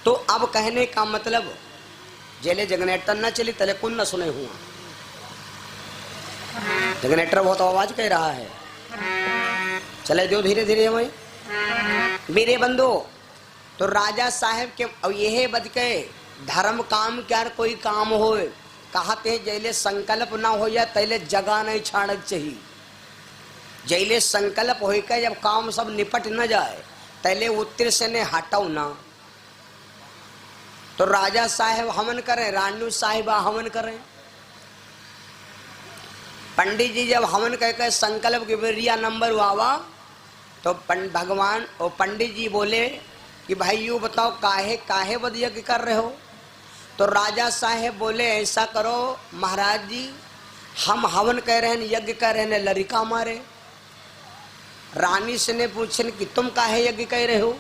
तो अब कहने का मतलब जेले जगनेटर न चली तले कुन न सुने हुआ। जगनेटर बहुत आवाज कह रहा है, चले दो धीरे धीरे वही मेरे बंदो। तो राजा साहेब के अब यह बद के धर्म काम क्या कोई काम हो, कहते हैं जैले संकल्प ना हो या तैले जगह नहीं छाड़क चाहिए। जैले संकल्प हो के जब काम सब निपट न जाए तैले उत्तर से ने हटाओ ना। तो राजा साहेब हवन करें, रानी साहिबा हवन करें। पंडित जी जब हवन कहकर संकल्प की बेरिया नंबर हुआ तो भगवान और पंडित जी बोले कि भाई यूँ बताओ काहे काहे बद यज्ञ कर रहे हो। तो राजा साहेब बोले ऐसा करो महाराज जी, हम हवन कह रहे हैं यज्ञ कह रहे हैं लड़का मारे। रानी से ने पूछे कि तुम काहे यज्ञ कह रहे हो।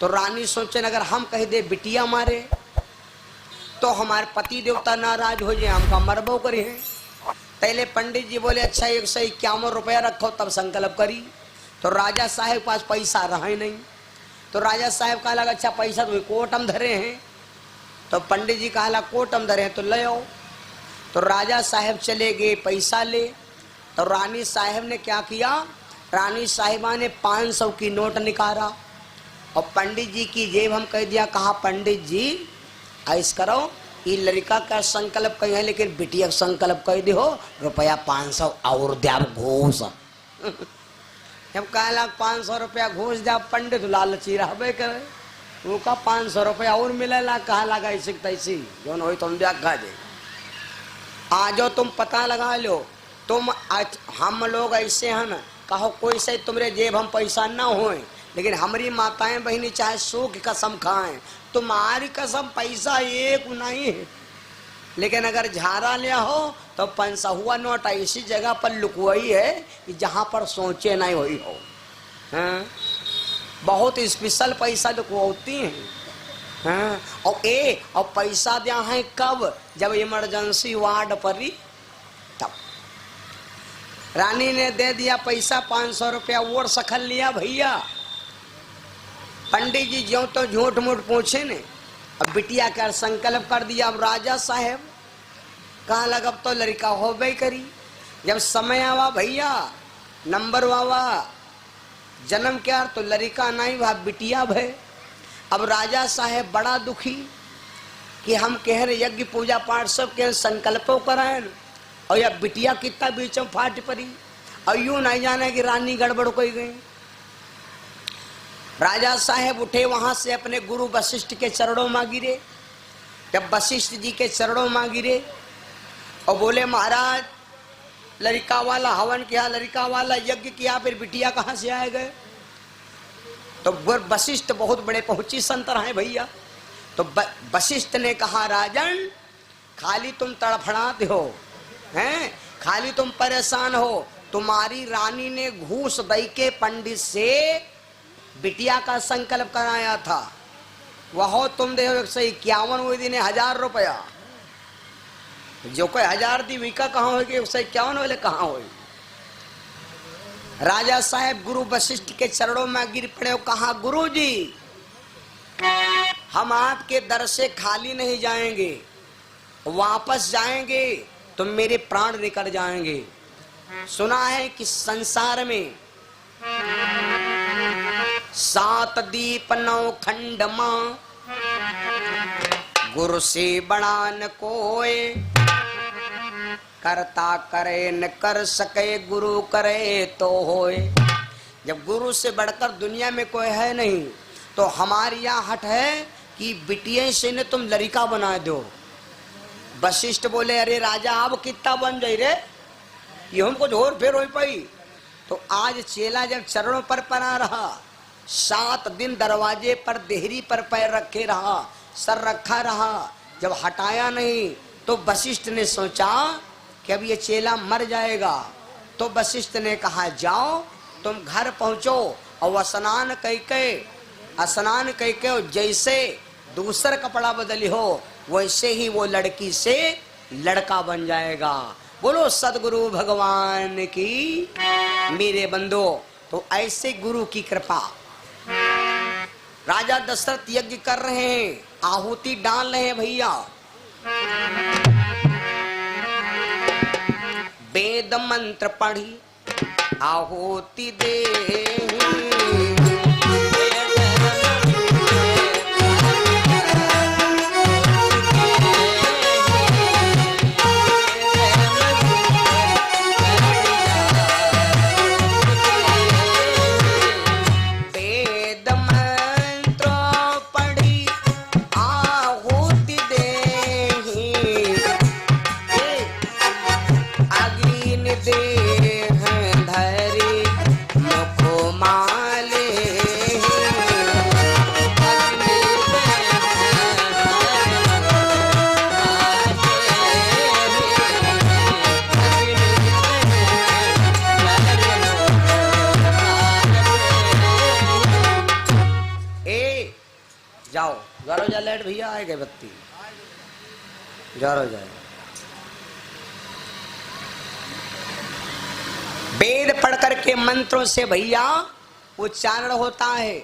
तो रानी सोचे अगर हम कह दे बिटिया मारे तो हमारे पति देवता नाराज हो जाए, हमका मरबो करे हैं। पहले पंडित जी बोले अच्छा 151 रुपया रखो तब संकल्प करी। तो राजा साहेब पास पैसा रहा ही नहीं। तो राजा साहेब कहा लगा अच्छा पैसा तो कोटम धरे हैं। तो पंडित जी कहा कोटम धरे हैं तो ले आओ। तो राजा साहेब चले गए पैसा ले। तो रानी साहेब ने क्या किया, रानी साहिबा ने 500 की नोट निकाला और पंडित जी की जेब हम कह दिया, कहा पंडित जी ऐस करो ये लड़का का संकल्प कही है लेकिन बिटिया का संकल्प कह दे हो, रुपया 500 और दे घूस। जब कहा 500 रुपया घूस दे, पंडित लालची रहबे करे, वो का 500 रुपया और मिलेला, कहा लगा ऐसी तैसी जो हो तुम दिया खा दे। आजो तुम पता लगा लो, तुम हम लोग ऐसे हैं ना, कहो कोई से तुम्हारे जेब हम पैसा ना होए लेकिन हमारी माताएं बहनी चाहे 100 की कसम खाएं, तुम्हारी कसम पैसा एक नहीं है। लेकिन अगर झारा लिया हो तो 500 नोट ऐसी जगह पर लुकवाई है कि जहां पर सोचे नहीं हुई हो। हाँ? बहुत स्पेशल पैसा लुकवाती हैं। हाँ? और पैसा दिया है कब, जब इमरजेंसी वार्ड पड़ी तब। रानी ने दे दिया पैसा 500 रुपया और सखल लिया भैया। पंडित जी ज्यों तो झूठ मूठ पूछे ने, अब बिटिया का संकल्प कर दिया। अब राजा साहेब कहा लगा अब तो लड़का हो गई करी। जब समय आवा भैया नंबर आवा जन्म क्या तो लड़का नहीं वह बिटिया भय। अब राजा साहेब बड़ा दुखी कि हम कह रहे यज्ञ पूजा पाठ सब के संकल्पों कराए और यह बिटिया कितना बीच में फाट पड़ी और यूं नहीं जाने कि रानी गड़बड़ कोई गई। राजा साहेब उठे वहां से अपने गुरु वशिष्ठ के चरणों में गिरे। जब वशिष्ठ जी के चरणों में गिरे और बोले महाराज लड़का वाला हवन किया, लड़का वाला यज्ञ किया, फिर बिटिया कहाँ से आए गए। तो वशिष्ठ बहुत बड़े पहुंची संत रहे भैया। तो वशिष्ठ ने कहा राजन खाली तुम तड़फड़ाते हो हैं, खाली तुम परेशान हो, तुम्हारी रानी ने घूस दई के पंडित से बिटिया का संकल्प कराया था, वह तुम दे 151 हुई दिन 1000 रुपया। जो कोई 1000 दी विका कहाँ होगी, 151 वाले कहाँ हो। राजा साहेब गुरु वशिष्ठ के चरणों में गिर पड़े और कहा गुरु जी हम आपके दर से खाली नहीं जाएंगे, वापस जाएंगे तो मेरे प्राण निकल जाएंगे। सुना है कि संसार में 7 दीप 9 खंड मां, गुरु से बड़ा न कोई, करता करे न कर सके, गुरु करे तो होए। जब गुरु से बढ़कर दुनिया में कोई है नहीं तो हमारी यहाँ हट है कि बिटिया से ने तुम लड़का बना दो। वशिष्ठ बोले अरे राजा अब कितना बन जाए रे, ये हमको और फेर हो पाई। तो आज चेला जब चरणों पर पड़ा रहा, 7 दिन दरवाजे पर देहरी पर पैर रखे रहा, सर रखा रहा, जब हटाया नहीं तो वशिष्ठ ने सोचा कि अब ये चेला मर जाएगा। तो वशिष्ठ ने कहा जाओ तुम घर पहुंचो और स्नान कह के जैसे दूसरा कपड़ा बदली हो वैसे ही वो लड़की से लड़का बन जाएगा। बोलो सदगुरु भगवान की। मेरे बंदो तो ऐसे गुरु की कृपा राजा दशरथ यज्ञ कर रहे हैं, आहुति डाल रहे हैं भैया। वेद मंत्र पढ़ी आहुति दे, जाओ जारो जा लाइट भैया, आए गए बत्ती, जारो जाए। वेद पढ़ करके मंत्रों से भैया उच्चारण होता है।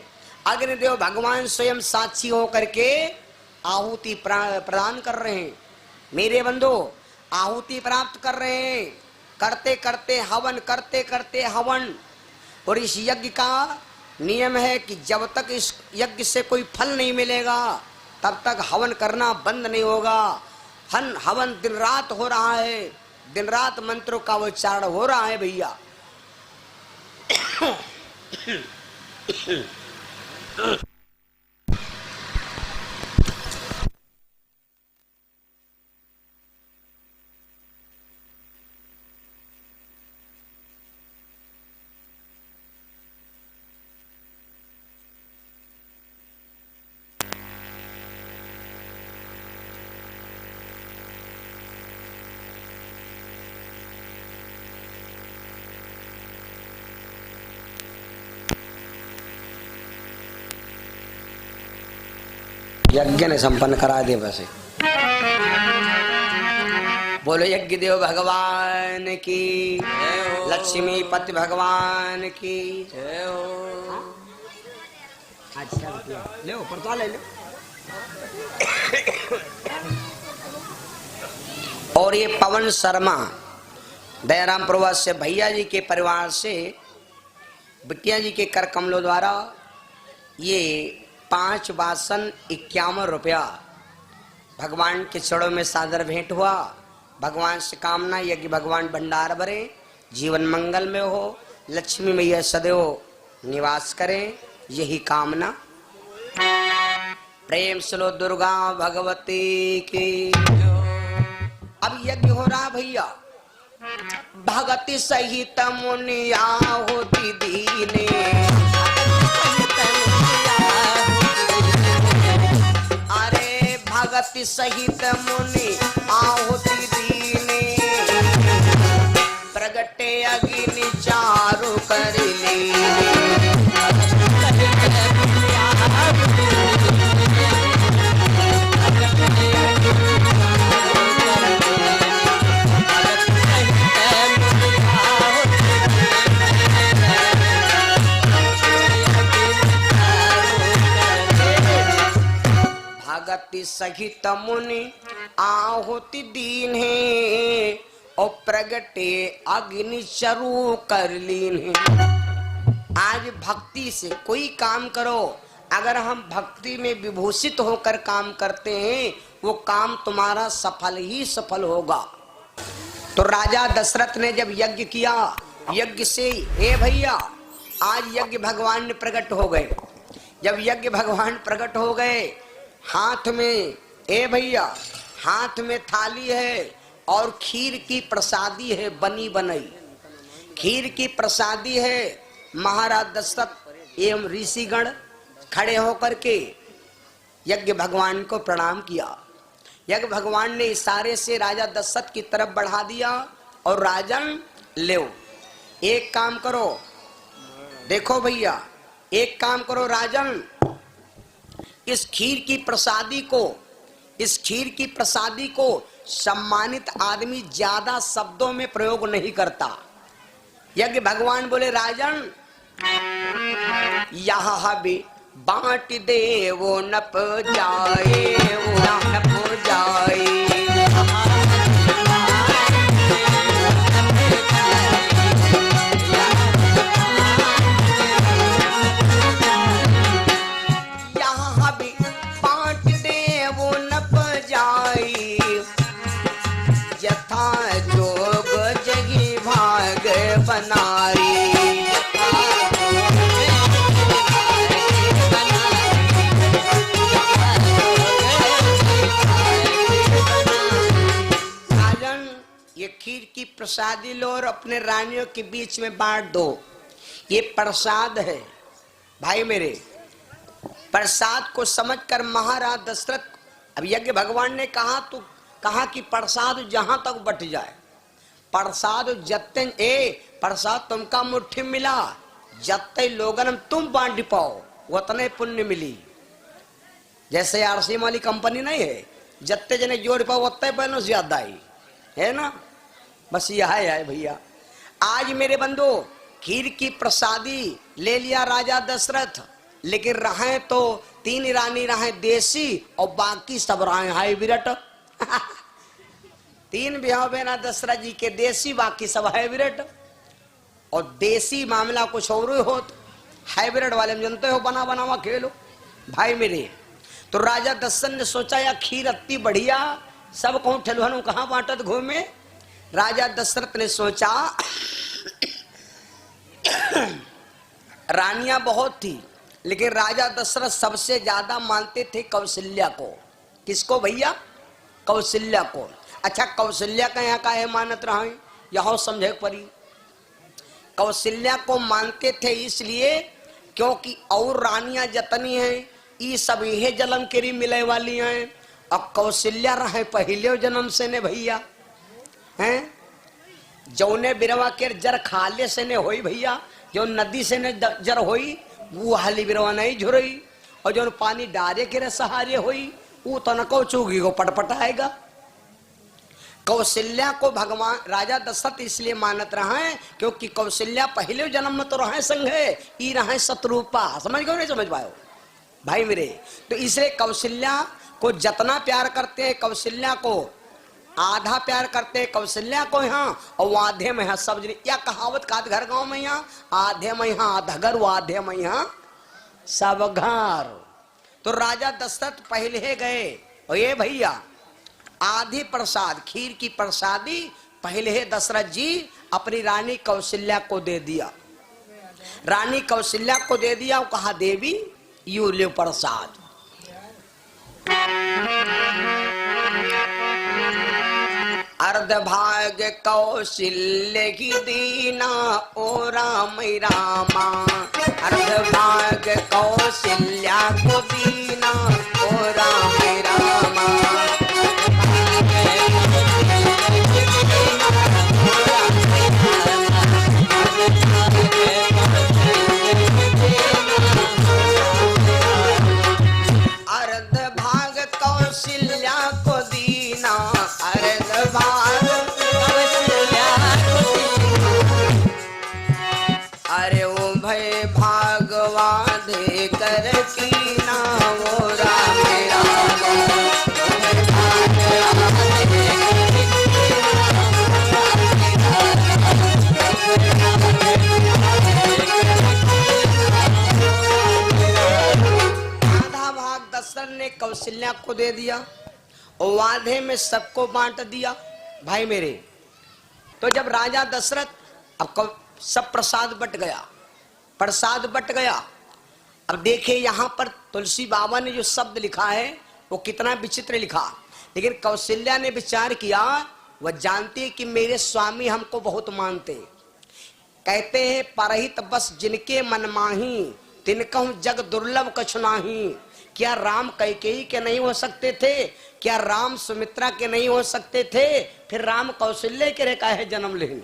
अग्निदेव भगवान स्वयं साक्षी होकर के आहुति प्रदान कर रहे हैं। मेरे बंधु आहुति प्राप्त कर रहे हैं, करते करते हवन, करते करते हवन। और इस यज्ञ का नियम है कि जब तक इस यज्ञ से कोई फल नहीं मिलेगा तब तक हवन करना बंद नहीं होगा। हवन दिन रात हो रहा है, दिन रात मंत्रों का उच्चारण हो रहा है भैया। यज्ञ ने संपन्न करा दिया। वैसे बोलो यज्ञ देव भगवान की, लक्ष्मी पति भगवान की जय हो। अच्छा ले ऊपर ले लो। और ये पवन शर्मा दयाराम प्रवास से भैया जी के परिवार से बिटिया जी के कर कमलों द्वारा ये 5 बासन 51 रुपया भगवान के चरणों में सादर भेंट हुआ। भगवान से कामना यज्ञ भगवान भंडार भरे, जीवन मंगल में हो, लक्ष्मी मैया सदैव निवास करें, यही कामना। प्रेम सुनो दुर्गा भगवती की। अब यज्ञ हो रहा भैया। भगति सहित मुनिया होती दीने, अरे भगति सहित मुनि आहुति दीने, प्रगटे अग्नि चारु कर भगति सहित मुनि आहुति दीन है, और प्रगटे अग्नि चरु कर लीन है। आज भक्ति से कोई काम करो, अगर हम भक्ति में विभूषित होकर काम करते हैं वो काम तुम्हारा सफल ही सफल होगा। तो राजा दशरथ ने जब यज्ञ किया, यज्ञ से हे भैया आज यज्ञ भगवान ने प्रकट हो गए। जब यज्ञ भगवान प्रकट हो गए, हाथ में ए भैया हाथ में थाली है और खीर की प्रसादी है, बनी बनाई खीर की प्रसादी है। महाराज दशरथ एवं ऋषिगण खड़े होकर के यज्ञ भगवान को प्रणाम किया। यज्ञ भगवान ने इशारे से राजा दशरथ की तरफ बढ़ा दिया और राजन ले एक काम करो, देखो भैया एक काम करो राजन, इस खीर की प्रसादी को सम्मानित आदमी ज्यादा शब्दों में प्रयोग नहीं करता। यज्ञ भगवान बोले राजन यहाँ भी बांट दे वो नप जाए, वो नप जाए। यहाँ भी बांट दे वो नप जाए, यथा जोग जगी भाग बनारी। ये खीर की प्रसादी लो और अपने रानियों के बीच में बांट दो। ये प्रसाद है भाई मेरे। प्रसाद को समझकर महाराज दशरथ, अब यज्ञ भगवान ने कहा तो कहा कि प्रसाद जहां तक बट जाए, प्रसाद जत्ते ए प्रसाद तुमका मुट्ठी मिला, जत्ते लोगन तुम बांट पाओ उतने पुण्य मिली। जैसे आरसी वाली कंपनी नहीं है, जत्ते जने जोड़ पाओ उतने पहले ज्यादा ही है ना। बस यह है भैया। आज मेरे बंधु खीर की प्रसादी ले लिया राजा दशरथ, लेकिन रहे तो 3 रानी रहे देसी और बाकी सब रहे हाइब्रिड। 3 ब्याह बेना दशरथ जी के देसी, बाकी सब हाइब्रिड। और देसी मामला कुछ और हो, हाइब्रिड वाले में जानते हो बना बनावा खेलो भाई मेरे। तो राजा दशरथ ने सोचा या खीर अति बढ़िया, सब कहूं ठेलुहन कहां बांटत घूमे। राजा दशरथ ने सोचा रानियां बहुत थी, लेकिन राजा दशरथ सबसे ज्यादा मानते थे कौशल्या को। किसको भैया? कौशल्या को। अच्छा कौशल्या का यहाँ का है मानत रहा, यहां समझे परी। कौशल्या को मानते थे इसलिए क्योंकि और रानियां जतनी हैं ये सब यह जन्म के मिले वाली हैं, और कौशल्या रहे पहले जन्म से ने भैया हैं। जौने बिरवा के जर खाले से ने होई भैया, जो नदी से ने जर होई वो हाली बिरवा नहीं झुरई, और जो पानी डारे के सहारे होई वो तनको चूगी को पटपटाएगा। कौशल्या को भगवान राजा दशरथ इसलिए मानत रहे क्योंकि कौशल्या पहले जन्म में तो रहे संघे, ई रहे शत्रुपा। समझ गए नहीं समझ पाओ भाई मेरे। तो इसलिए कौशल्या को जितना प्यार करते हैं, कौशल्या को आधा प्यार करते हैं, कौशल्या को यहाँ और आधे में यहाँ सब। या कहावत का घर गांव में यहाँ आधे में यहाँ आधा घर, वो आधे में यहाँ सब घर। तो राजा दशरथ पहले गए और ये भैया आधी प्रसाद खीर की प्रसादी पहले दशरथ जी अपनी रानी कौशल्या को दे दिया। रानी कौशल्या को दे दिया और कहा देवी यू ले प्रसाद। अर्ध भाग कौशल्य की दीना ओ राम रामा, अर्ध भाग कौशल्या को दीना ओ राम रामा। अर्ध भाग कौशल्या को दीना, अर्ध भाग कौशल्या को दीना। अरे ओ भय भागवा दे कर कीना वो राम रामा। दशरथ ने कौशल्या को दे दिया और आधे में सबको बांट दिया भाई मेरे। तो जब राजा दशरथ अब सब प्रसाद बट गया, प्रसाद बट गया। अब देखे यहाँ पर तुलसी बाबा ने जो शब्द लिखा है वो कितना विचित्र लिखा, लेकिन कौशल्या ने विचार किया। वह जानती है कि मेरे स्वामी हमको बहुत मानते। कहते हैं परहित बस जिनके मन माही, तिनकहु जग दुर्लभ कछु नाही। क्या राम कैकेयी के नहीं हो सकते थे? क्या राम सुमित्रा के नहीं हो सकते थे? फिर राम कौशल्या के रे काहे जन्म लें?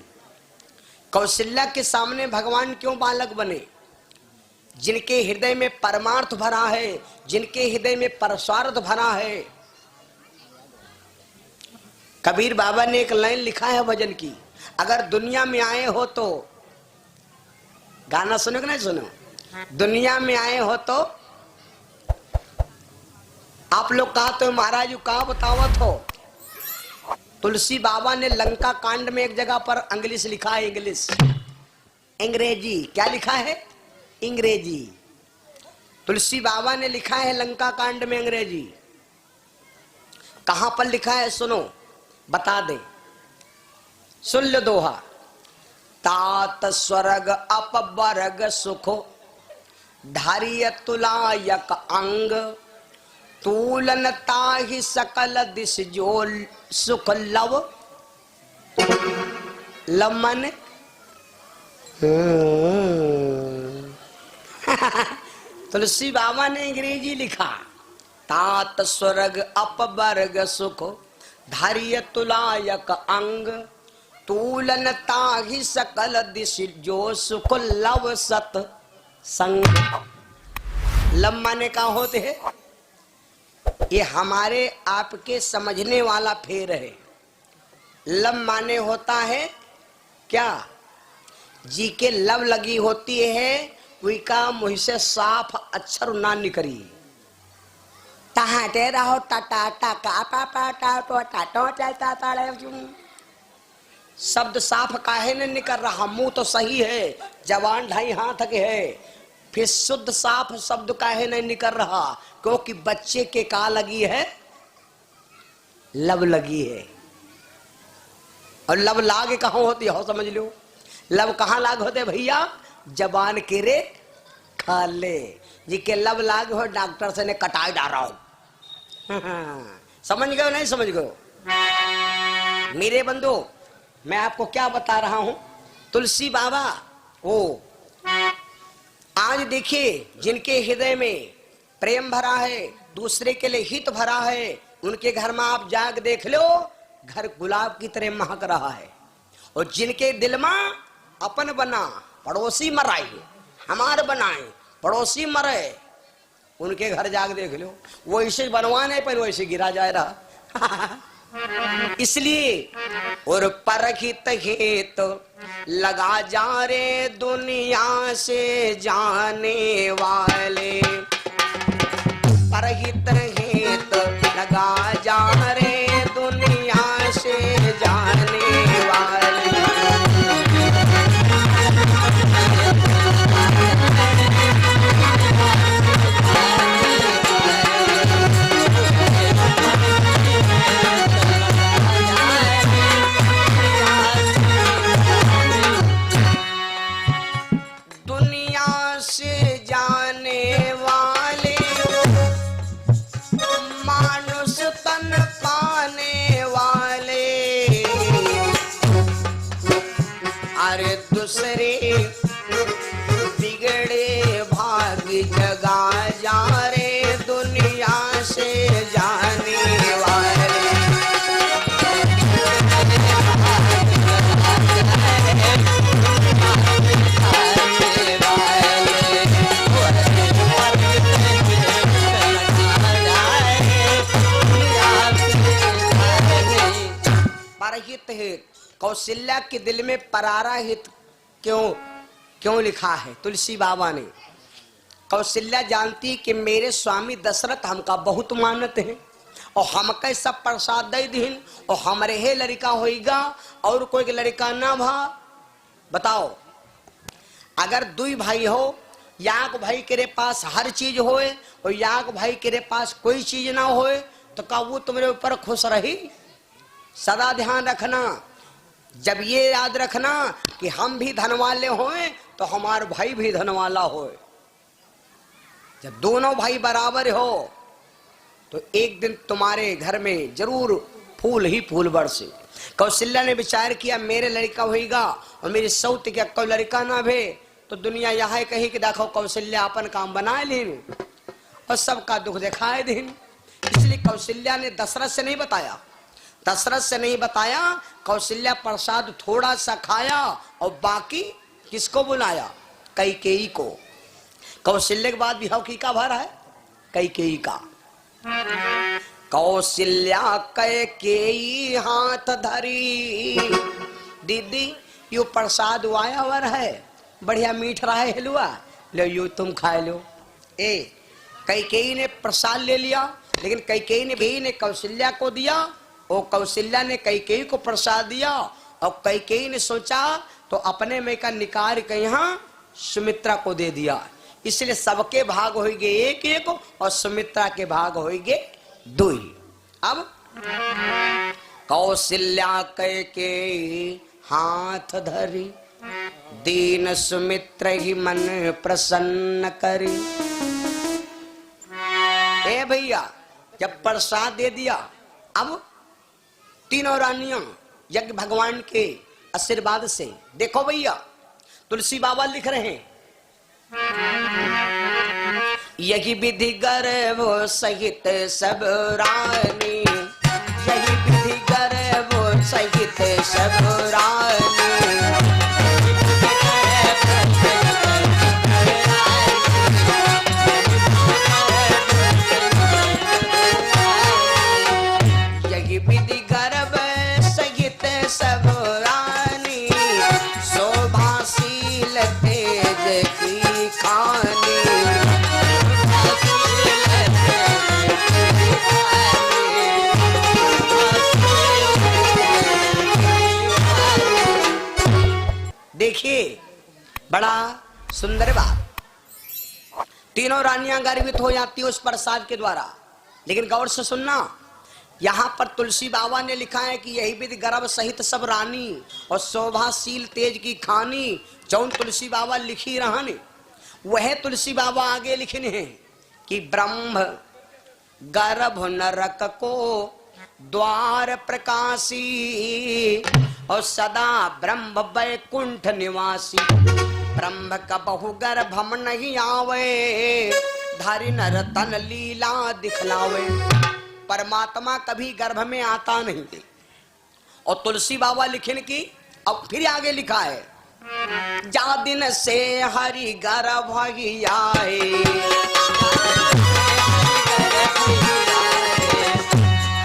कौशल्या के सामने भगवान क्यों बालक बने? जिनके हृदय में परमार्थ भरा है, जिनके हृदय में परस्वार्थ भरा है। कबीर बाबा ने एक लाइन लिखा है भजन की, अगर दुनिया में आए हो तो, गाना सुनो कि नहीं सुनो? दुनिया में आए हो तो आप लोग कहा तो महाराज कहा बतावत हो। तुलसी बाबा ने लंका कांड में एक जगह पर इंग्लिश लिखा है, इंग्लिश अंग्रेजी। क्या लिखा है? अंग्रेजी। तुलसी बाबा ने लिखा है लंका कांड में अंग्रेजी। कहां पर लिखा है सुनो, बता दे, सुन लो दोहा। तात स्वर्ग अपवर्ग सुखो धारिय तुलायक अंग तूलन ताहि सकल दिश जो सुख लव। लव माने तुलसी बाबा ने अंग्रेजी लिखा, तात स्वर्ग अपवर्ग सुख धारिय तुलायक अंग तूलन ताहि सकल दिश जो सुख लव सत संग। लव माने का होते है, ये हमारे आपके समझने वाला फेर है। लव माने होता है क्या? जी के लव लगी होती है, वही का मुँह से साफ अक्षर ना निकली। टहाटे रहो टाटा टाका पापा टाटो टाटो टाटा ताड़े क्यों? शब्द साफ काहे न निकल रहा? मुंह तो सही है, जवान 2.5 हाथ के है, फिर शुद्ध साफ शब्द काहे नहीं निकल रहा? क्योंकि बच्चे के का लगी है? लब लगी है। और लब लाग कहाँ होती है? हो समझ लो, लब कहाँ लाग होते भैया? जबान के रे खाले जी के लब लाग हो, डॉक्टर से ने कटाई डाल रहा हो। समझ गए नहीं समझ गए मेरे बंधु? मैं आपको क्या बता रहा हूं, तुलसी बाबा वो आज देखिए जिनके हृदय में प्रेम भरा है, दूसरे के लिए हित भरा है, उनके घर में आप जाग देख लो, घर गुलाब की तरह महक रहा है। और जिनके दिल में अपन बना पड़ोसी मराए, हमार बनाए पड़ोसी मरे, उनके घर जाग देख लो, वो इसे बनवाने पर वैसे गिरा जाए रहा। इसलिए और परहित हित लगा जा रे दुनिया से जाने वाले, परहित हित लगा जा रे दुनिया से जाने वाले। दूसरे बिगड़े भाग जगा जा रे दुनिया से जाने वाले। परहित हित, कौशल्या के दिल में परारा हित क्यों लिखा है तुलसी बाबा ने? कौशल्या जानती कि मेरे स्वामी दशरथ हमका बहुत मानत है और हमके सब प्रसाद दे दिन और हमारे हे लड़का होएगा और कोई लड़का ना भा। बताओ, अगर 2 भाई हो, याक भाई के पास हर चीज होए और याक भाई के पास कोई चीज ना होए, तो का वो तुम्हारे ऊपर खुश रही? सदा ध्यान रखना, जब ये याद रखना कि हम भी धन वाले होए तो हमारा भाई भी धन वाला होए। जब दोनों भाई बराबर हो तो एक दिन तुम्हारे घर में जरूर फूल ही फूल बरसे। कौशल्या ने विचार किया मेरे लड़का होएगा और मेरी सौत के कोई लड़का ना भे तो दुनिया यह कही कि देखो कौशल्या अपन काम बना लीन और सबका दुख दिखाए दिन। इसलिए कौशल्या ने दशरथ से नहीं बताया, कौशल्या प्रसाद थोड़ा सा खाया और बाकी किसको बुलाया? कैकेयी को। कौशल्या के बाद विवाह की का भरा है? कैकेयी का। कौशल्या कैकेयी हाथ धरी, दीदी यू प्रसाद वायावर है, बढ़िया मीठ रहा है हलवा, लो यू तुम खा लो। ए कैकेयी ने प्रसाद ले लिया, लेकिन कैकेयी ने कौशल्या को दिया और कौशल्या ने कैकेयी को प्रसाद दिया। और कैकेयी ने सोचा तो अपने में का निकाल के यहाँ सुमित्रा को दे दिया। इसलिए सबके भाग हो गए एक एक और सुमित्रा के भाग हो गए दो ही। अब कौशल्या कैकेयी हाथ धरी, दीन सुमित्र ही मन प्रसन्न करी। ए भैया, जब प्रसाद दे दिया, अब तीनों रानियां यज्ञ भगवान के आशीर्वाद से, देखो भैया तुलसी बाबा लिख रहे हैं, यही विधि गर्भ सहित सब रानी, यही विधि गर्भ सहित सब रानी। यही विधि गर्भ सहित सब रानी, शोभाशील तेज की खानी। देखिए बड़ा सुंदर बात, तीनों रानियां गर्वित हो जाती उस प्रसाद के द्वारा। लेकिन गौर से सुनना, यहाँ पर तुलसी बाबा ने लिखा है कि यही विधि गर्भ सहित सब रानी और शोभाशील तेज की खानी। जौन तुलसी बाबा लिखी रहने वह तुलसी बाबा आगे लिखने हैं कि ब्रह्म गर्भ नरक को द्वार प्रकाशी और सदा ब्रह्म वैकुंठ निवासी। ब्रह्म का बहु गर्भ नहीं आवे, धारी नर तन लीला दिखलावे। परमात्मा कभी गर्भ में आता नहीं थे। और तुलसी बाबा लिखने की अब फिर आगे लिखा है, जा दिन से हरि गर्भ ही आए,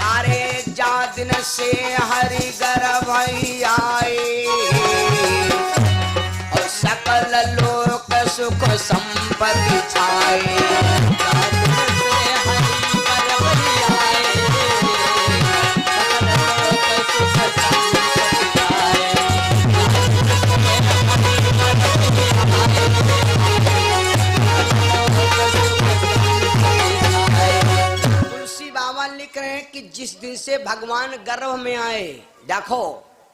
अरे जा दिन से हरि गर्भ ही आए, और सकल लोक सुख संपत्ति छाए। तुलसी बाबा लिख रहे हैं कि जिस दिन से भगवान गर्भ में आए, देखो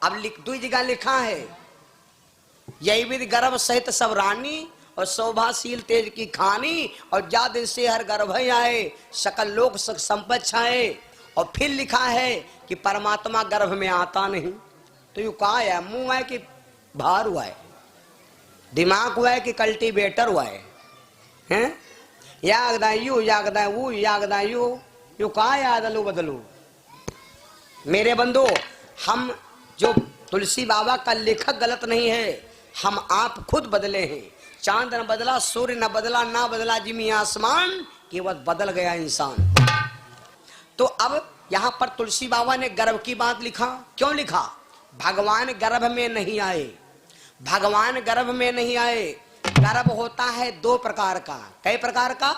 अब दो जगह लिखा है, यही विधि गर्भ सहित सब रानी और शोभाशील तेज की खानी, और जा दिन से हर गर्भ आए, सकल लोक सुख संपत्ति छाए। और फिर लिखा है कि परमात्मा गर्भ में आता नहीं। तो यू कहा है, मुंह है कि भार हुआ है, दिमाग हुआ है कि कल्टीवेटर हुआ है, हैं? यागदा यू यागदा वो यागदा यू कहा याद अलो बदलो। मेरे बंधु, हम जो तुलसी बाबा का लेखक गलत नहीं है, हम आप खुद बदले हैं। चांद न बदला, सूर्य न बदला, ना बदला जिमी आसमान, केवल बदल गया इंसान। तो अब यहाँ पर तुलसी बाबा ने गर्भ की बात लिखा। क्यों लिखा? भगवान गर्भ में नहीं आए, भगवान गर्भ में नहीं आए। गर्भ होता है दो प्रकार का। कई प्रकार का?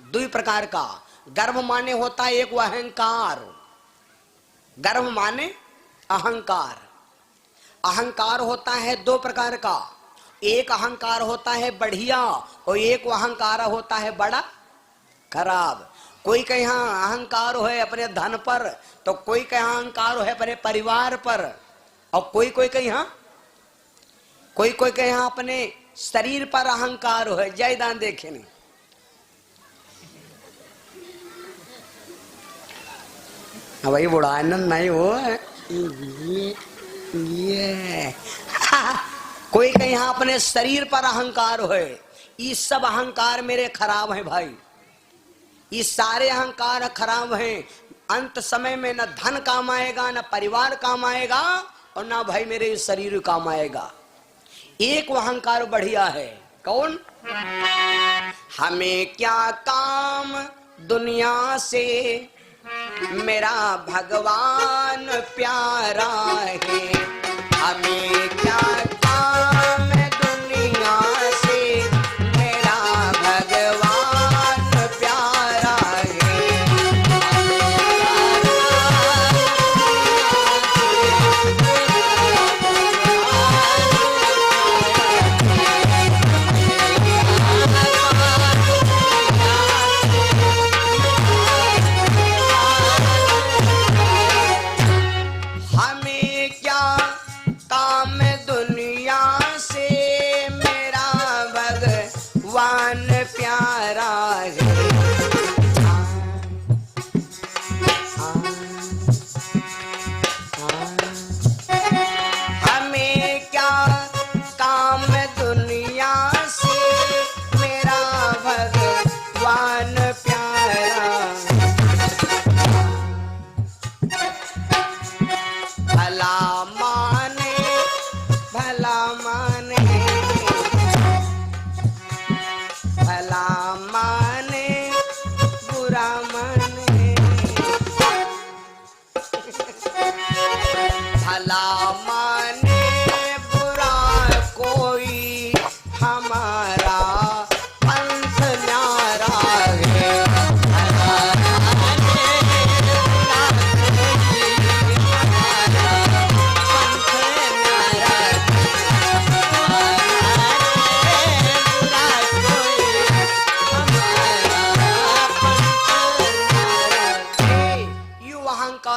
दो प्रकार का। गर्भ माने होता है एक अहंकार, गर्भ माने अहंकार। अहंकार होता है दो प्रकार का, एक अहंकार होता है बढ़िया और एक अहंकार होता है बड़ा खराब। कोई के यहाँ अहंकार है अपने धन पर, तो कोई के यहाँ अहंकार है अपने परिवार पर, और कोई के यहाँ अपने शरीर पर अहंकार है। जय दान देखे नहीं, वही बुढ़ानंद नहीं हो ये कोई के यहाँ अपने शरीर पर अहंकार है। ये सब अहंकार मेरे खराब है भाई, ये सारे अहंकार खराब हैं। अंत समय में न धन काम आएगा, न परिवार काम आएगा, और ना भाई मेरे शरीर काम आएगा। एक अहंकार बढ़िया है। कौन? हमें क्या काम दुनिया से, मेरा भगवान प्यारा है। हमें क्या काम दुनिया से, मेरा भगवान प्यारा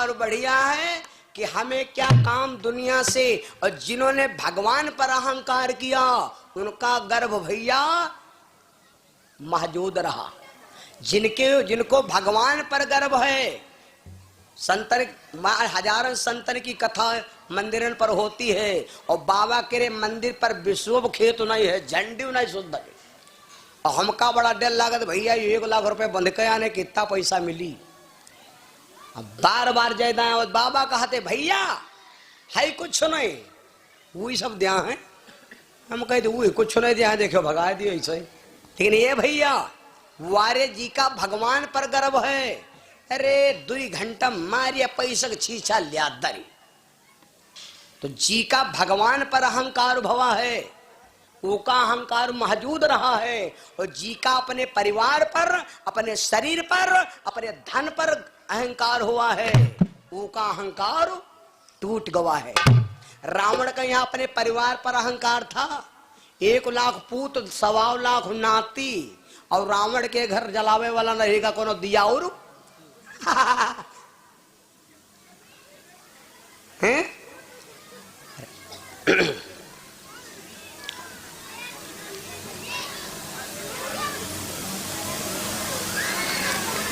अहंकार बढ़िया है कि हमें क्या काम दुनिया से, और जिन्होंने भगवान पर अहंकार किया उनका गर्भ भैया महजूद रहा। जिनको भगवान पर गर्व है, संतन हजारों संतन की कथा मंदिरन पर होती है, और बाबा के मंदिर पर विश्व खेत नहीं है, झंडी नहीं शुद्ध है। और हमका बड़ा डर लागत भैया 1 लाख रुपए बंध के आने कितना पैसा मिली। अब बार बार जायदा और बाबा कहते भैया है कुछ नहीं, वही सब दिया है। हम कहते वही कुछ नहीं दिया, देखो भगा दियो ऐसे। लेकिन ये भैया वारे जी का भगवान पर गर्व है। अरे 2 घंटा मारिया पैसा छीछा लिया दरी, तो जी का भगवान पर अहंकार भवा है, वो का अहंकार मौजूद रहा है। और जी का अपने परिवार पर, अपने शरीर पर, अपने धन पर अहंकार हुआ है, वो का अहंकार टूट गवा है। रावण का यहाँ अपने परिवार पर अहंकार था, 1 लाख पूत 1.25 लाख नाती, और रावण के घर जलावे वाला रहेगा कोनो दिया और हैं?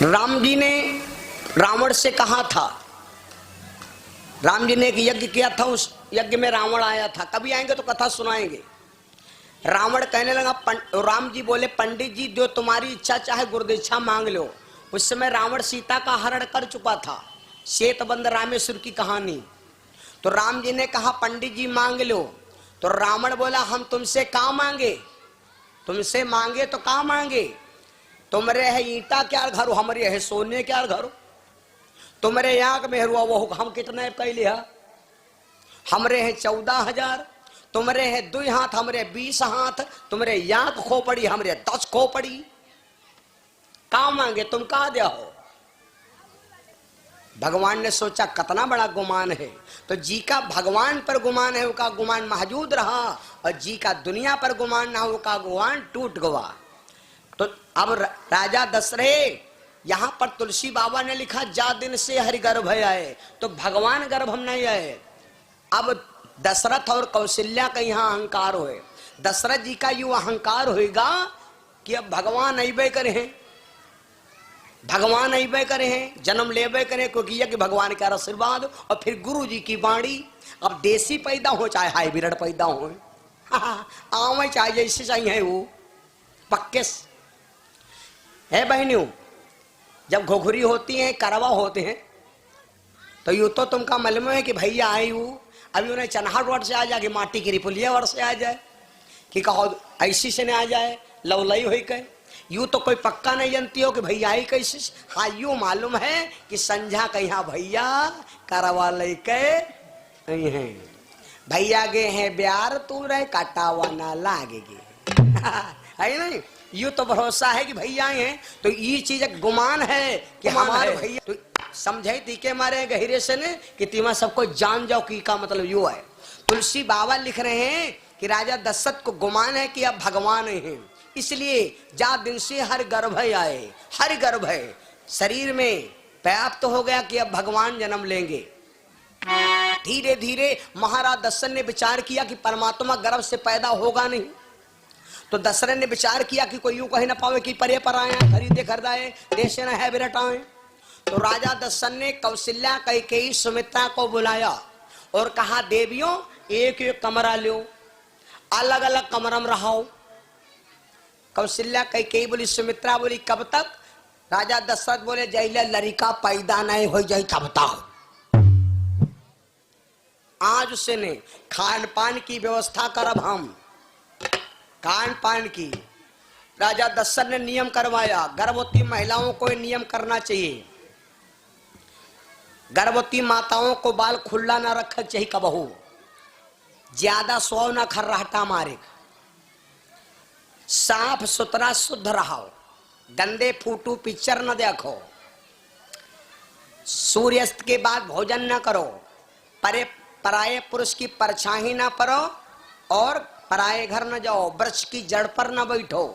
राम जी ने रावण से कहा था, राम जी ने एक यज्ञ किया था, उस यज्ञ में रावण आया था, कभी आएंगे तो कथा सुनाएंगे। रावण कहने लगा, राम जी बोले पंडित जी जो तुम्हारी इच्छा चाहे गुरुदीक्षा मांग लो। उस समय रावण सीता का हरण कर चुका था, श्वेतबंध रामेश्वर की कहानी। तो राम जी ने कहा पंडित जी मांग लो। तो रावण बोला हम तुमसे क्या मांगे, तुमसे मांगे तो क्या मांगे, तुमरे है ईटा क्या घर, हमारे है सोने क्या घर, तुमरे यहाँ में हुआ वो हम कितने कह लिया, हमरे है 14,000, तुमरे है 2 हाथ, हमरे 20 हाथ, तुमरे यहाँ खोपड़ी, हमरे 10 खोपड़ी, का मांगे तुम कहा दिया हो। भगवान ने सोचा कितना बड़ा गुमान है, तो जी का भगवान पर गुमान है, उसका गुमान मौजूद रहा, और जी का दुनिया पर गुमान ना हो, उसका गुमान टूट गवा। तो अब राजा दशरथ यहाँ पर तुलसी बाबा ने लिखा जा दिन से हरि गर्भ आए, तो भगवान गर्भ हम नहीं आए। अब दशरथ और कौशल्या का यहाँ अहंकार होए, दशरथ जी का यू अहंकार होएगा कि अब भगवान अबे करे हैं, भगवान अबे करे हैं, जन्म लेबे करे, क्योंकि यह कि भगवान का आशीर्वाद, और फिर गुरु जी की वाणी। अब देसी पैदा हो चाहे हाइब्रिड पैदा हो, आवे चाहे जैसे चाहिए वो पक्के है। बहनियों जब घुघरी होती है, करवा होते हैं, तो यूं तो तुमका मालूम है कि भैया आई हूँ, अभी उन्हें चनहाट वर्ड से आ जाए, माटी की रिपुलिया वर्ड से आ जाए, कि कहो ऐसी से न आ जाए, लवलई हो कहे। यूं तो कोई पक्का नहीं जानती हो कि भैया आई कैसे। हाँ यूं मालूम है कि संझा कहा भैया करवा लेके हैं, भैया गे हैं ब्यार तू रहे काटावा ना लागेगी है नहीं। यूं तो भरोसा है कि भैया आए हैं, तो ये चीज गुमान है कि हमारे भैया, तो समझे थी के मारे गहरे से ने कि तीमा सबको जान जाओ की का मतलब यू है। तुलसी बाबा लिख रहे हैं कि राजा दशरथ को गुमान है कि अब भगवान है, इसलिए जा दिन से हर गर्भ आए, हर गर्भ है शरीर में पर्याप्त हो गया कि अब भगवान जन्म लेंगे। धीरे धीरे महाराज दशरथ ने विचार किया कि परमात्मा गर्भ से पैदा होगा नहीं, तो दशरथ ने विचार किया कि कोई यूं कह ना पावे कि परे पर आए खरीदे खरीदाए देश न है बिरटाए। तो राजा दशरथ ने कौशल्या कैकेयी सुमित्रा को बुलाया और कहा देवियों एक एक कमरा लो, अलग अलग कमरा में रहो। कौशल्या कैकेयी बोली, सुमित्रा बोली कब तक। राजा दशरथ बोले जैले लड़का पैदा नहीं हो जाए तब तक। आज से ने खान पान की व्यवस्था करब हम, खान पान की। राजा दशरथ ने नियम करवाया, गर्भवती महिलाओं को नियम करना चाहिए, गर्भवती माताओं को बाल खुला ना रखना चाहिए, कबहू ज्यादा सौ ना खर्राटा मारे, साफ सुथरा शुद्ध रहो, गंदे फूटू पिक्चर न देखो, सूर्यास्त के बाद भोजन न करो, पराये पुरुष की परछाई ना परो, और पराये घर न जाओ, वृक्ष की जड़ पर न बैठो।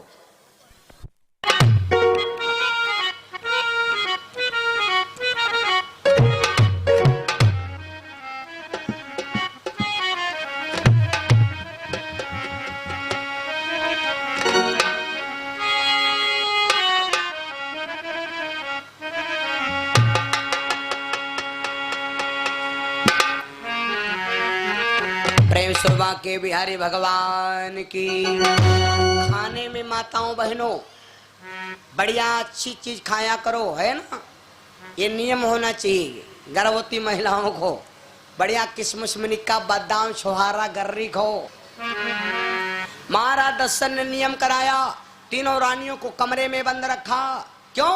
सुबह के बिहारी भगवान की। खाने में माताओं बहनों बढ़िया अच्छी चीज खाया करो, है ना, ये नियम होना चाहिए। गर्भवती महिलाओं को बढ़िया किशमिश मिनिक्का बादाम छोहारा गर्री खाओ। महाराज दशरथ ने नियम कराया, तीनों रानियों को कमरे में बंद रखा। क्यों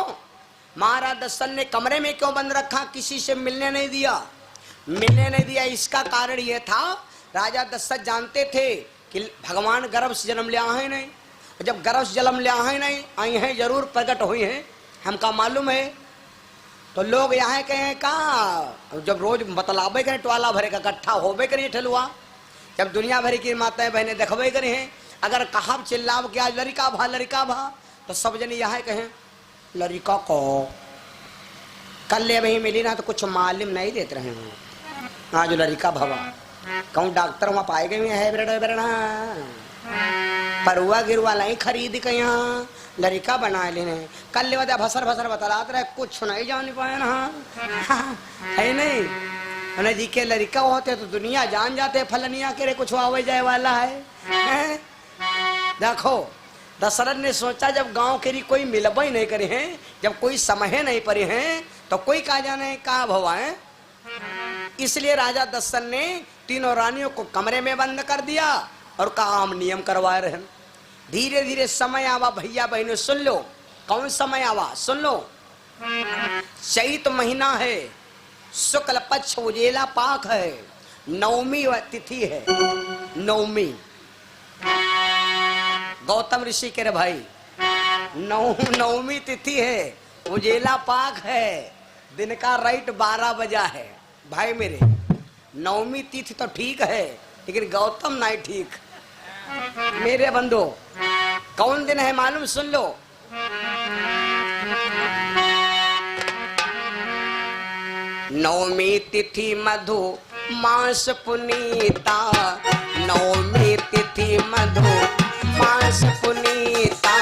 महाराज दशरथ ने कमरे में क्यों बंद रखा? किसी से मिलने नहीं दिया। मिलने नहीं दिया इसका कारण यह था, राजा दशरथ जानते थे कि भगवान गर्भ से जन्म लिया है नहीं, जब गर्भ से जन्म लिया है नहीं, आई हैं जरूर प्रकट हुई हैं, हमका मालूम है। तो लोग यहाँ कहे कहा, जब रोज बतलाबे करें टवाला भरे का इकट्ठा होबे करें ठेलुआ, जब दुनिया भरी की माताएं बहनें देखबे करे हैं, अगर कहा चिल्लाब कि आज लड़का भा, तो सब जन यहाँ कहें लड़का को कल ले वही मिली ना तो कुछ मालूम नहीं देते रहे हैं, आज लड़का भवा कहूँ डॉक्टर वहाँ पाए गए है बेरना परुआ गिरुआ लाई खरीद के यहाँ लड़का बना लेने। कल ले भसर बतलाते रहे, कुछ नहीं जान पाए ना है नहीं जी के लड़का होते तो दुनिया जान जाते फलनिया के रे कुछ आवे जाए वाला है। देखो दशरथ ने सोचा जब गांव के कोई मिलब ही नहीं करे हैं, जब कोई समय नहीं पड़े हैं, तो कोई कहा जाने कहा भवा है। इसलिए राजा दशरथ ने तीनों रानियों को कमरे में बंद कर दिया और कहा हम नियम करवा रहे हैं। धीरे धीरे समय आवा भैया बहनों सुन लो, कौन समय आवा सुन लो। चैत महीना है, शुक्ल पक्ष उजेला पाक है, नवमी तिथि है, नवमी गौतम ऋषि के रे भाई नवमी तिथि है, उजेला पाक है, दिन का राइट 12 बजा है। भाई मेरे नवमी तिथि तो ठीक है लेकिन गौतम नहीं ठीक। मेरे बंधु कौन दिन है मालूम सुन लो। नवमी तिथि मधु मास पुनीता, नवमी तिथि मधु मास पुनीता,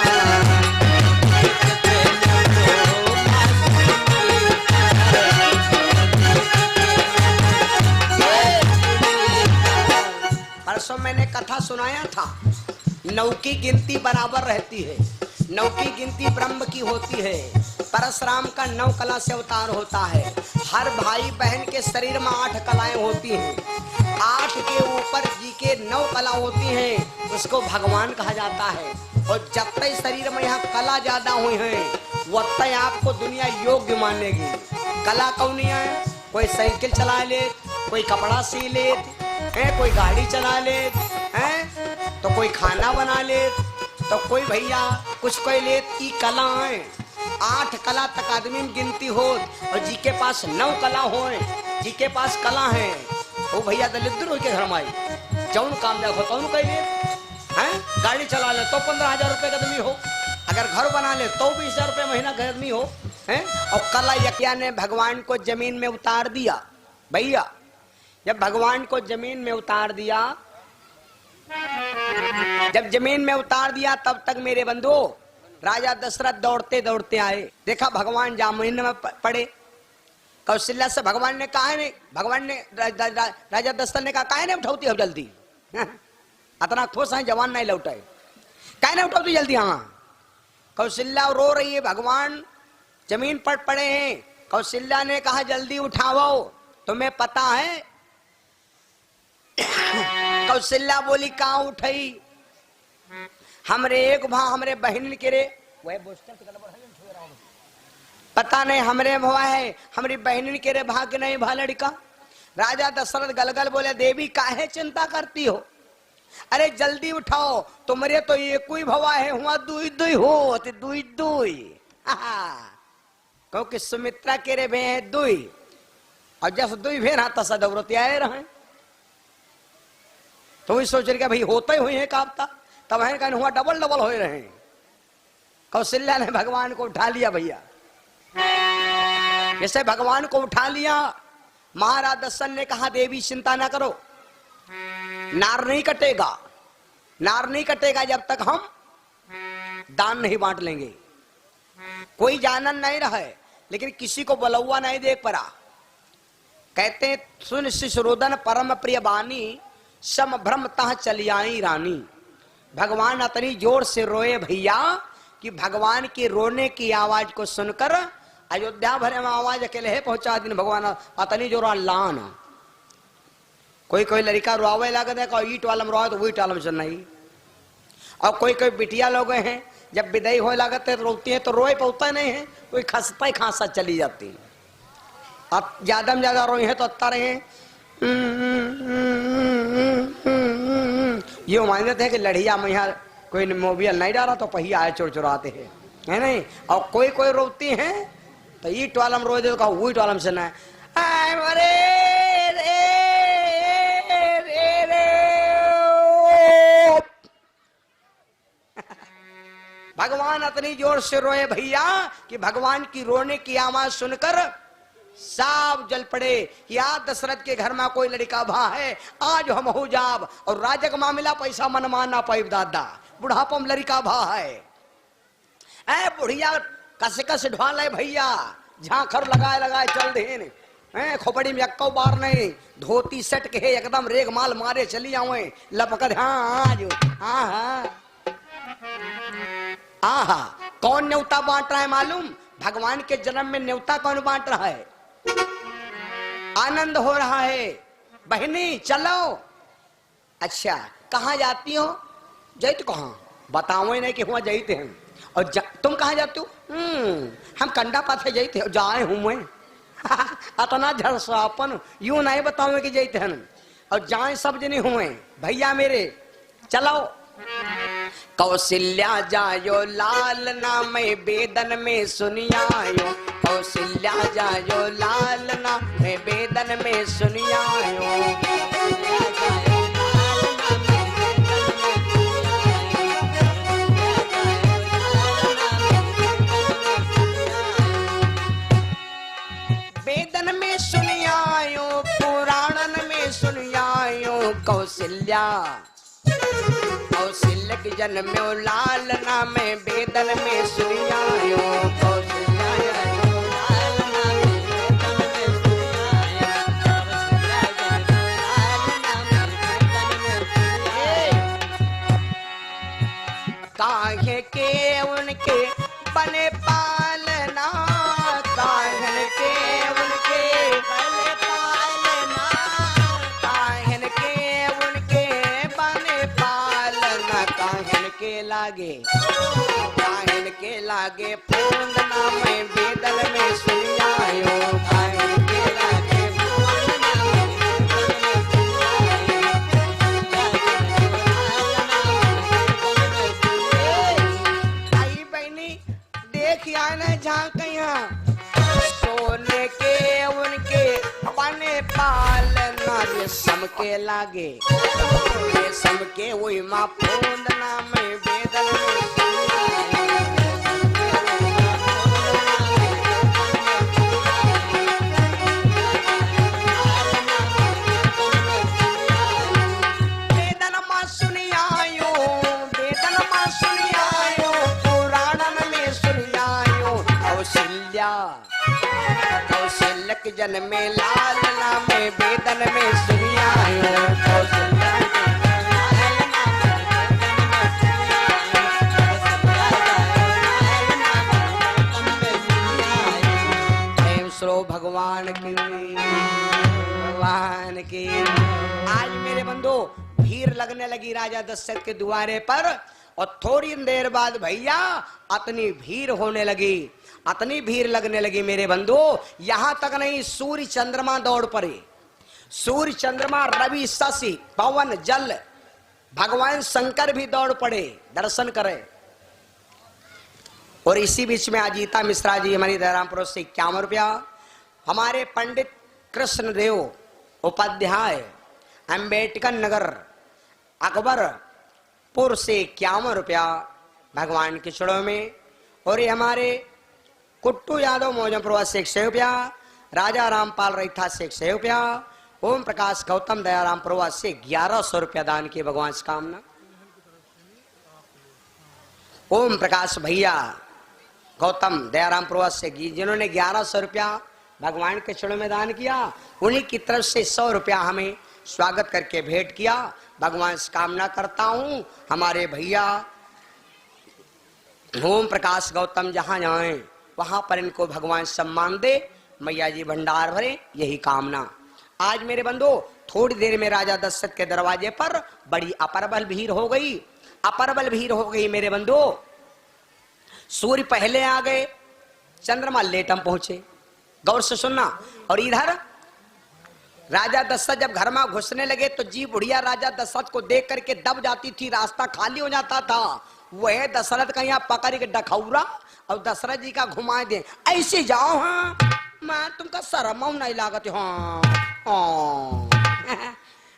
परसों मैंने कथा सुनाया था, नौ की गिनती बराबर रहती है, नौ की गिनती ब्रह्म की होती है, परशुराम का 9 कला से अवतार होता है, हर भाई बहन के शरीर में 8 कलाएं होती हैं, 8 के ऊपर जी के 9 कला होती हैं, उसको भगवान कहा जाता है। और जब तक शरीर में यहाँ कला ज्यादा हुई है वह तक आपको दुनिया योग्य मानेगी। कला कौन है? कोई साइकिल चला ले, कोई कपड़ा सी ले है, कोई गाड़ी चला ले है, तो कोई खाना बना ले, तो कोई भैया कुछ कोई ले, ई कला है। 8 कला तक आदमी में गिनती हो, और जी के पास 9 कला हो, जी के पास कला है वो भैया दलिद्र हो के घर में आई जौन काम देखो कौन कह ले हैं, गाड़ी चला ले तो 15,000 रुपए का आदमी हो, अगर घर बना ले तो 20,000 रुपए महीना का आदमी हो हैं। और कला यज्ञ ने भगवान को जमीन में उतार दिया। भैया जब भगवान को जमीन में उतार दिया, जब जमीन में उतार दिया तब तक मेरे बंधु राजा दशरथ दौड़ते दौड़ते आए, देखा भगवान जमीन में पड़े। कौशल्या से भगवान ने कहा नहीं, भगवान ने राजा दशरथ ने कहा काहे नहीं उठाती अब जल्दी इतना ठोस है जवान नहीं लौटाए, काहे नहीं उठाती जल्दी। हाँ कौशल्या रो रही है, भगवान जमीन पर पड़े हैं। कौशल्या ने कहा जल्दी उठाओ, तुम्हें पता है कौशल्या बोली कहाँ उठाई, हमरे एक भा हमरे बहन के रे पता नहीं हमरे भवा है, हमारी बहन के रे भाग नहीं भा लड़का। राजा दशरथ गलगल बोले देवी काहे चिंता करती हो, अरे जल्दी उठाओ, तुम्हारे तो एक ही भवा है, हुआ दुई दुई हो दुई दुई क्योंकि सुमित्रा के रे भे दुई, और जब दुई भे रहा तसा दौरती आए रहे, तो वही सोच रहे भाई होते हुए हैं कापता, तब है कहने हुआ डबल डबल हो रहे हैं। कौशल्या ने भगवान को उठा लिया भैया, जैसे भगवान को उठा लिया, महाराज दशरथ ने कहा देवी चिंता ना करो, नार नहीं कटेगा, नार नहीं कटेगा जब तक हम दान नहीं बांट लेंगे। कोई जानन नहीं रहे लेकिन किसी को बलौआ नहीं देख पड़ा। कहते सुन शिशुरोदन परम प्रिय बानी, सम भ्रम तह चली आई रानी। भगवान इतनी जोर से रोए भैया कि भगवान के रोने की आवाज को सुनकर अयोध्या भरे में आवाज अकेले है पहुंचा दिन भगवान अतनी जोर लान। कोई कोई लड़का रोवे लगे देखो ईट वालम रोए तो ईट वालम सुन नहीं। और कोई कोई बिटिया लोग हैं जब विदाई हो लगते तो रोती है तो रोए पौता नहीं है, कोई खसता ही खांसा चली जाती है। अब ज्यादा में ज्यादा रोई है तो अत्ता रहे ये मानते थे कि लड़िया में यहाँ कोई मोबियल नहीं डाला तो पहिया आए चोर चुराते हैं, है नहीं। और कोई कोई रोती है तो ईट वालम रोए दे तो ईट वालम सुना भगवान इतनी जोर से रोए भैया कि भगवान की रोने की आवाज सुनकर साफ जल पड़े कि आज दशरथ के घर में कोई लड़का भा है, आज हम हो जाब और राजक मामला पैसा मन मानना पाइब दादा बुढ़ापम लड़का भा है। ऐ बुढ़िया कस कस ढाल है भैया झांखर लगाए लगाए चल देन खोपड़ी में अक्को बार नहीं धोती सट के एकदम रेग माल मारे चली आवे लपक हाँ आज आहा कौन न्योता बांट रहा है मालूम? भगवान के जन्म में न्योता कौन बांट रहा है? आनंद हो रहा है। बहनी चलो। अच्छा कहाँ जाती हो? जैत कहाँ बताओ नहीं कि हुआ जैते हैं। और तुम कहाँ जाते हो? हम कंडा पाथे जैते हो जाए हूं मैं अतना झड़सापन यूं नहीं बताओ कि जैते हैं और जाए सब जने हुए भैया मेरे चलो। कौशल्या जायो लाल नाम बेदन में सुनियायो, कौशल्या जायो लाल नाम बेदन में सुनियायो। वेदन में सुनियायो पुराणन में सुनियायो कौशल्या कौशल्य के जन्म में लाल नाम वेदन में सुनियायो काहे के उनके बने पालना, काहे के उनके बने पालना, काहे के उनके बने पालना। काहे के लागे पूंदना में बेदन में सुनियायो, काहे के लागे सोने के उनके बने पालना रेशम के लागे रेशम के वही माँ पूंदना में बेदन बेदन माँ सुनियायो, बेदन माँ सुनियायो पुराणन में सुनियायो। कौशल्या कौशल्य के जन्म में लाल नाम वेदन में सुनियायो, कौशल्या भगवान की भगवान की। आज मेरे बंधु भीड़ लगने लगी राजा दशरथ के द्वारे पर और थोड़ी देर बाद भैया अतनी भीड़ होने लगी, अतनी भीड़ लगने लगी मेरे बंधु। यहां तक नहीं सूर्य चंद्रमा दौड़ पड़े, सूर्य चंद्रमा रवि शशि पवन जल भगवान शंकर भी दौड़ पड़े दर्शन करे। और इसी बीच में अजीता मिश्रा जी हमारी दयारामपुर से 51 रुपया, हमारे पंडित कृष्णदेव उपाध्याय अंबेडकर नगर अकबरपुर से 51 रुपया भगवान के चरणों में। और ये हमारे कुट्टू यादव मौजमपुर से 100 रुपया, राजा रामपाल रैथा से 100 रुपया, ओम प्रकाश गौतम दयाराम प्रवास से 1100 रुपया दान किए भगवान से कामना। ओम प्रकाश भैया गौतम दयाराम प्रवास से जिन्होंने 1100 रुपया भगवान के चरणों में दान किया, उन्हीं की तरफ से 100 रुपया हमें स्वागत करके भेंट किया। भगवान से कामना करता हूं हमारे भैया ओम प्रकाश गौतम जहां जाएं वहां पर इनको भगवान सम्मान दे, मैया जी भंडार भरे, यही कामना। आज मेरे बंधु थोड़ी देर में राजा दशरथ के दरवाजे पर बड़ी अपरबल भीड़ हो गई, अपरबल भीड़ हो गई मेरे बंधु। सूर्य पहले आ गए, चंद्रमा लेटम पहुंचे। गौर से सुनना। और इधर राजा दशरथ जब घर में घुसने लगे तो जी बुढ़िया राजा दशरथ को देख करके दब जाती थी, रास्ता खाली हो जाता था। वह दशरथ का यहाँ पकड़ के डखौरा और दशरथ जी का घुमा दे, ऐसे जाओ। हाँ मैं तुमका शर्म नहीं लागत। हाँ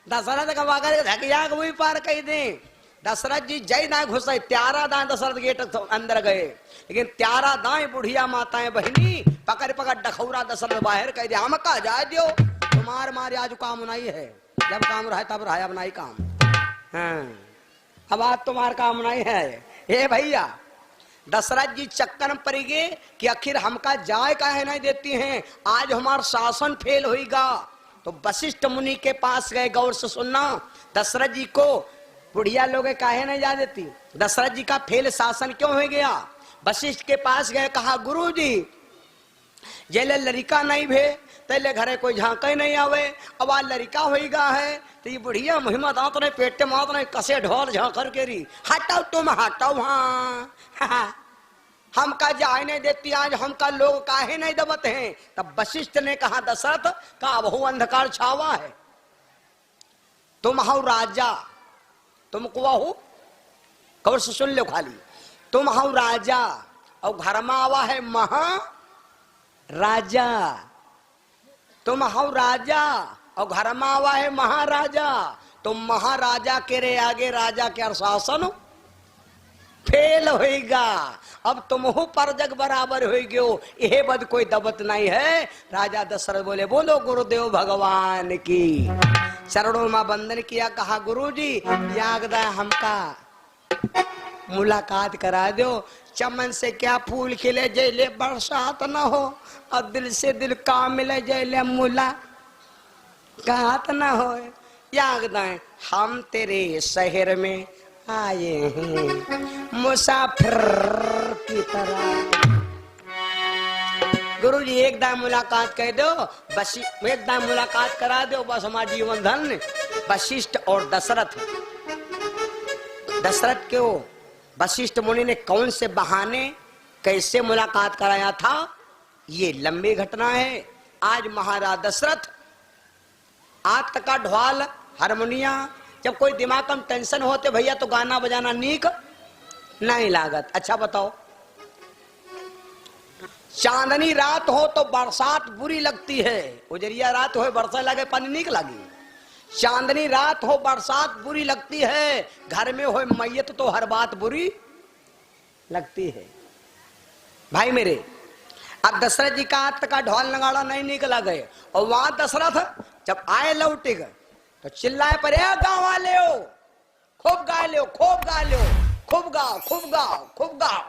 दशरथ का पकड़ के धक जा वही पार कही दे। दशरथ जी जय दाएं घुसे, त्यारा दाएं दशरथ गेट अंदर गए, लेकिन त्यारा दाएं बुढ़िया माताएं बहनी पकड़ पकड़ डखौरा दशरथ बाहर कह दिया। हम कहा जाए दियो तुम्हार मारे आज काम नहीं है, जब काम रहा तब रहा, अब नहीं काम। हाँ अब आज तुम्हार काम नहीं है। हे भैया दशरथ जी चक्कर में पड़ गए कि आखिर हमका जाए काहे नहीं देती हैं, आज हमारा शासन फेल होगा। तो वशिष्ठ मुनि के पास गए। गौर से सुनना। दशरथ जी को बुढ़िया लोग काहे नहीं जा देती, दशरथ जी का फेल शासन क्यों हो गया। वशिष्ठ के पास गए, कहा गुरु जी जेले लड़का नहीं भे तेले घरे कोई झांका ही नहीं आवे, अब आज लड़का होगा है तो ये बुढ़िया मुहिमा दांत नहीं पेटे मात नहीं कसे ढोल झांकर के री हटाओ तुम हटाओ। हाँ हमका जाए नहीं देती, आज हमका लोग काहे नहीं दबते हैं। तब वशिष्ठ ने कहा दशरथ का बहु अंधकार छावा है, तुम हो राजा, तुमको वहु कौर से सुन लो खाली, तुम हो राजा और घर में आवा है महा राजा, तुम हो राजा और घर में आवा है महाराजा। तुम महाराजा के रे आगे राजा के शासन फेल होगा, अब तुम हो पर जग बराबर हो गयो, यह बद कोई दबत नहीं है। राजा दशरथ बोले बोलो गुरुदेव भगवान की। चरणों में वंदन किया, कहा गुरु जी यागदा हमका मुलाकात करा दो। चमन से क्या फूल खिले जैले बरसात न हो, और दिल से दिल काम मिले जैले मुलाकात न हो। यागदा हम तेरे शहर में आए हैं मुसाफिर की तरह। गुरु जी एक दाम मुलाकात कह दो, बस एक दाम मुलाकात करा दो, बस हमारा जीवन धन। वशिष्ठ और दशरथ, दशरथ क्यों वशिष्ठ मुनि ने कौन से बहाने कैसे मुलाकात कराया था, ये लंबी घटना है। आज महाराज दशरथ आज तक का ढोल हारमोनिया, जब कोई दिमाग में टेंशन होते भैया तो गाना बजाना नीक नहीं लागत। अच्छा बताओ, चांदनी रात हो तो बरसात बुरी लगती है, उजरिया रात हो बरसा लगे पानी नीक लगी। चांदनी रात हो बरसात बुरी लगती है, घर में हो मैयत तो हर बात बुरी लगती है। भाई मेरे अब दशरथ जी का आज तक का ढोल नगाड़ा नहीं नीक लगे, और वहां दशरथ जब आए लौटे गए तो चिल्लाए पर गाँव वाले हो खूब गा लो, खूब गा लो, खूब गाओ खूब गाओ खूब गाओ।